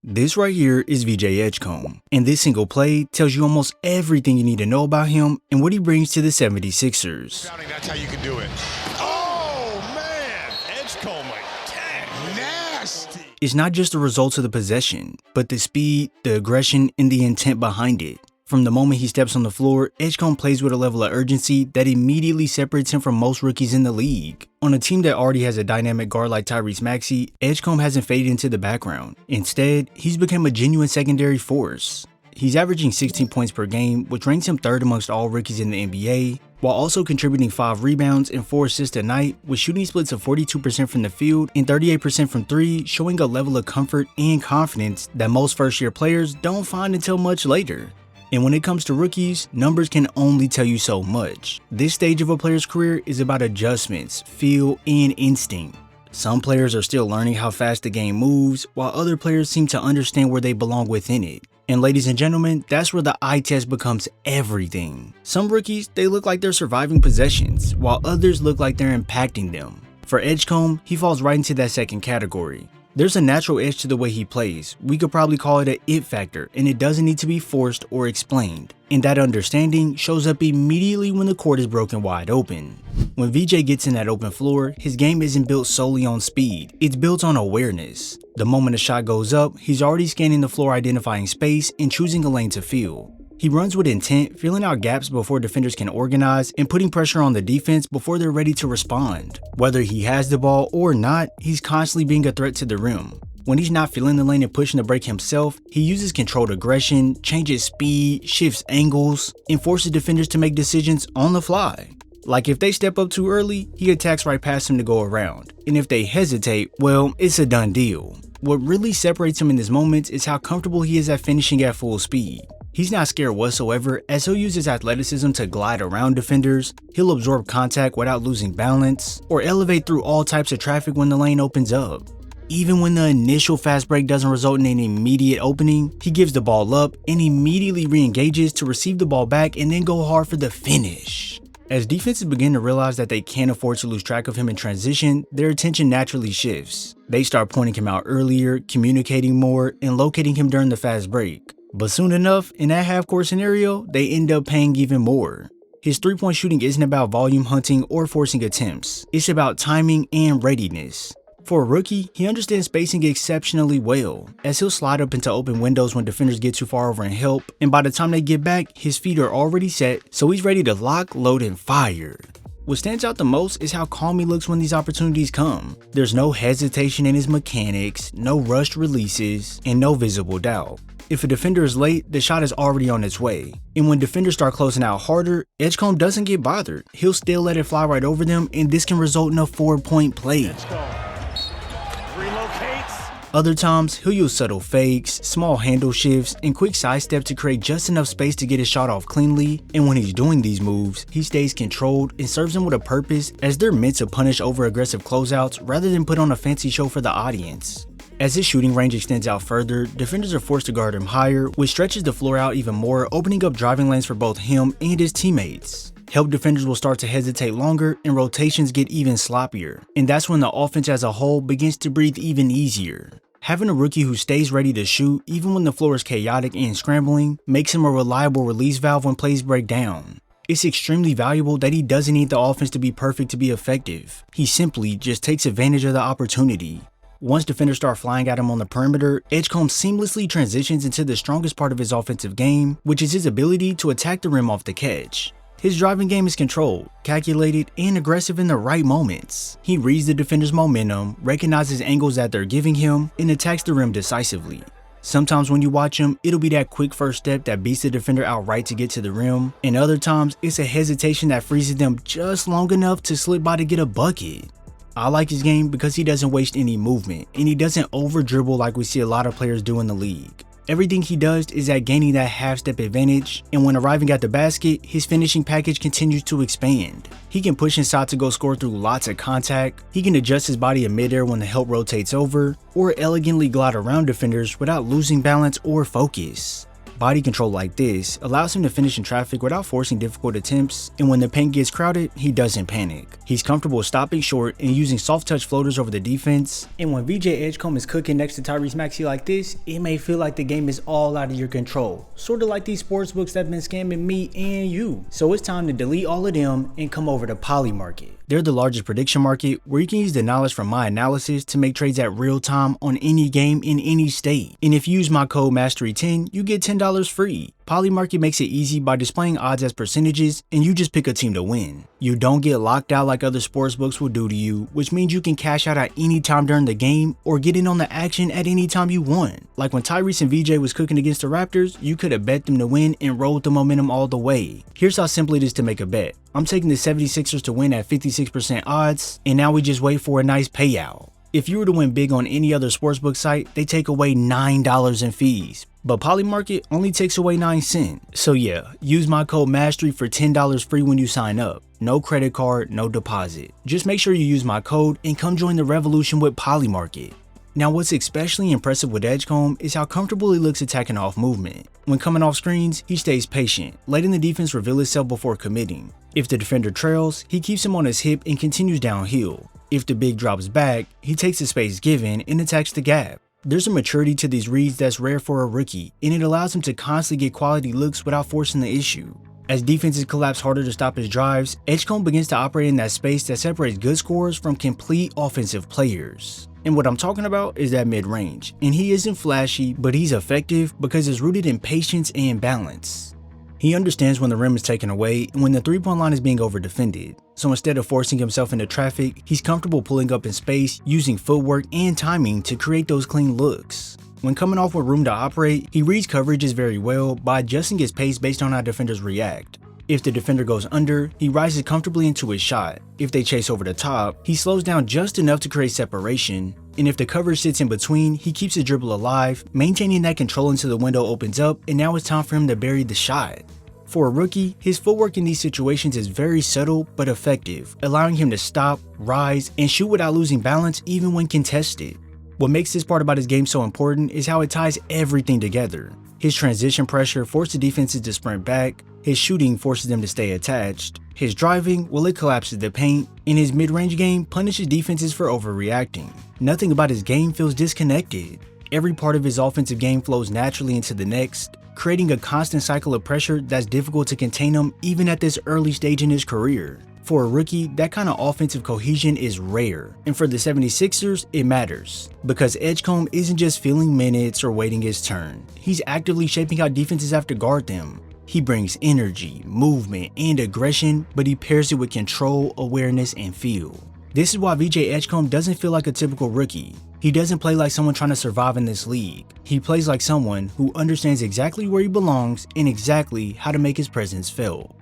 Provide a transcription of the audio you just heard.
This right here is VJ Edgecombe, and this single play tells you almost everything you need to know about him and what he brings to the 76ers. That's how you can do it. Oh, man! Edgecombe, dang, nasty! It's not just the results of the possession, but the speed, the aggression, and the intent behind it. From the moment he steps on the floor, Edgecombe plays with a level of urgency that immediately separates him from most rookies in the league. On a team that already has a dynamic guard like Tyrese Maxey, Edgecombe hasn't faded into the background. Instead, he's become a genuine secondary force. He's averaging 16 points per game, which ranks him third amongst all rookies in the NBA, while also contributing 5 rebounds and 4 assists a night, with shooting splits of 42% from the field and 38% from 3, showing a level of comfort and confidence that most first-year players don't find until much later. And when it comes to rookies, numbers can only tell you so much. This stage of a player's career is about adjustments, feel, and instinct. Some players are still learning how fast the game moves, while other players seem to understand where they belong within it. And ladies and gentlemen, that's where the eye test becomes everything. Some rookies, they look like they're surviving possessions, while others look like they're impacting them. For Edgecombe, he falls right into that second category. There's a natural edge to the way he plays. We could probably call it an it factor, and it doesn't need to be forced or explained. And that understanding shows up immediately when the court is broken wide open. When VJ gets in that open floor, his game isn't built solely on speed, it's built on awareness. The moment a shot goes up, he's already scanning the floor, identifying space, and choosing a lane to fill. He runs with intent, filling out gaps before defenders can organize, and putting pressure on the defense before they're ready to respond. Whether he has the ball or not, he's constantly being a threat to the rim. When he's not filling the lane and pushing the break himself, he uses controlled aggression, changes speed, shifts angles, and forces defenders to make decisions on the fly. Like if they step up too early, he attacks right past him to go around. And if they hesitate, well, it's a done deal. What really separates him in this moment is how comfortable he is at finishing at full speed. He's not scared whatsoever, as he'll use his athleticism to glide around defenders, he'll absorb contact without losing balance, or elevate through all types of traffic when the lane opens up. Even when the initial fast break doesn't result in an immediate opening, he gives the ball up and immediately re-engages to receive the ball back and then go hard for the finish. As defenses begin to realize that they can't afford to lose track of him in transition, their attention naturally shifts. They start pointing him out earlier, communicating more, and locating him during the fast break. But soon enough, in that half-court scenario, they end up paying even more. His three-point shooting isn't about volume hunting or forcing attempts. It's about timing and readiness. For a rookie, he understands spacing exceptionally well, as he'll slide up into open windows when defenders get too far over and help, and by the time they get back, his feet are already set, so he's ready to lock, load, and fire. What stands out the most is how calm he looks when these opportunities come. There's no hesitation in his mechanics, no rushed releases, and no visible doubt. If a defender is late, the shot is already on its way. And when defenders start closing out harder, Edgecombe doesn't get bothered. He'll still let it fly right over them, and this can result in a 4-point play. Other times, he'll use subtle fakes, small handle shifts, and quick sidestep to create just enough space to get his shot off cleanly, and when he's doing these moves, he stays controlled and serves them with a purpose, as they're meant to punish over-aggressive closeouts rather than put on a fancy show for the audience. As his shooting range extends out further, defenders are forced to guard him higher, which stretches the floor out even more, opening up driving lanes for both him and his teammates. Help defenders will start to hesitate longer and rotations get even sloppier, and that's when the offense as a whole begins to breathe even easier. Having a rookie who stays ready to shoot even when the floor is chaotic and scrambling makes him a reliable release valve when plays break down. It's extremely valuable that he doesn't need the offense to be perfect to be effective. He simply just takes advantage of the opportunity. Once defenders start flying at him on the perimeter, Edgecombe seamlessly transitions into the strongest part of his offensive game, which is his ability to attack the rim off the catch. His driving game is controlled, calculated, and aggressive in the right moments. He reads the defender's momentum, recognizes angles that they're giving him, and attacks the rim decisively. Sometimes when you watch him, it'll be that quick first step that beats the defender outright to get to the rim, and other times, it's a hesitation that freezes them just long enough to slip by to get a bucket. I like his game because he doesn't waste any movement, and he doesn't over dribble like we see a lot of players do in the league. Everything he does is at gaining that half-step advantage, and when arriving at the basket, his finishing package continues to expand. He can push inside to go score through lots of contact, he can adjust his body in midair when the help rotates over, or elegantly glide around defenders without losing balance or focus. Body control like this allows him to finish in traffic without forcing difficult attempts, and when the paint gets crowded, he doesn't panic. He's comfortable stopping short and using soft touch floaters over the defense, and when VJ Edgecombe is cooking next to Tyrese Maxey like this, it may feel like the game is all out of your control, sorta like these sportsbooks that have been scamming me and you. So it's time to delete all of them and come over to Polymarket. They're the largest prediction market where you can use the knowledge from my analysis to make trades at real time on any game in any state. And if you use my code MASTERY10, you get $10 free. Polymarket makes it easy by displaying odds as percentages, and you just pick a team to win. You don't get locked out like other sportsbooks will do to you, which means you can cash out at any time during the game or get in on the action at any time you want. Like when Tyrese and VJ was cooking against the Raptors, you could have bet them to win and rolled the momentum all the way. Here's how simple it is to make a bet. I'm taking the 76ers to win at 56% odds, and now we just wait for a nice payout. If you were to win big on any other sportsbook site, they take away $9 in fees. But Polymarket only takes away 9 cents. So yeah, use my code MASTERY for $10 free when you sign up. No credit card, no deposit. Just make sure you use my code and come join the revolution with Polymarket. Now what's especially impressive with Edgecombe is how comfortable he looks attacking off movement. When coming off screens, he stays patient, letting the defense reveal itself before committing. If the defender trails, he keeps him on his hip and continues downhill. If the big drops back, he takes the space given and attacks the gap. There's a maturity to these reads that's rare for a rookie, and it allows him to constantly get quality looks without forcing the issue. As defenses collapse harder to stop his drives, Edgecombe begins to operate in that space that separates good scorers from complete offensive players. And what I'm talking about is that mid-range, and he isn't flashy, but he's effective because it's rooted in patience and balance. He understands when the rim is taken away and when the three-point line is being over-defended. So instead of forcing himself into traffic, he's comfortable pulling up in space, using footwork and timing to create those clean looks. When coming off with room to operate, he reads coverages very well by adjusting his pace based on how defenders react. If the defender goes under, he rises comfortably into his shot. If they chase over the top, he slows down just enough to create separation. And if the coverage sits in between, he keeps his dribble alive, maintaining that control until the window opens up, and now it's time for him to bury the shot. For a rookie, his footwork in these situations is very subtle but effective, allowing him to stop, rise, and shoot without losing balance even when contested. What makes this part about his game so important is how it ties everything together. His transition pressure forces defenses to sprint back, his shooting forces them to stay attached, his driving, well, it collapses the paint, and his mid-range game punishes defenses for overreacting. Nothing about his game feels disconnected. Every part of his offensive game flows naturally into the next, creating a constant cycle of pressure that's difficult to contain him even at this early stage in his career. For a rookie, that kind of offensive cohesion is rare, and for the 76ers, it matters. Because Edgecombe isn't just filling minutes or waiting his turn, he's actively shaping how defenses have to guard them. He brings energy, movement, and aggression, but he pairs it with control, awareness, and feel. This is why VJ Edgecombe doesn't feel like a typical rookie. He doesn't play like someone trying to survive in this league. He plays like someone who understands exactly where he belongs and exactly how to make his presence felt.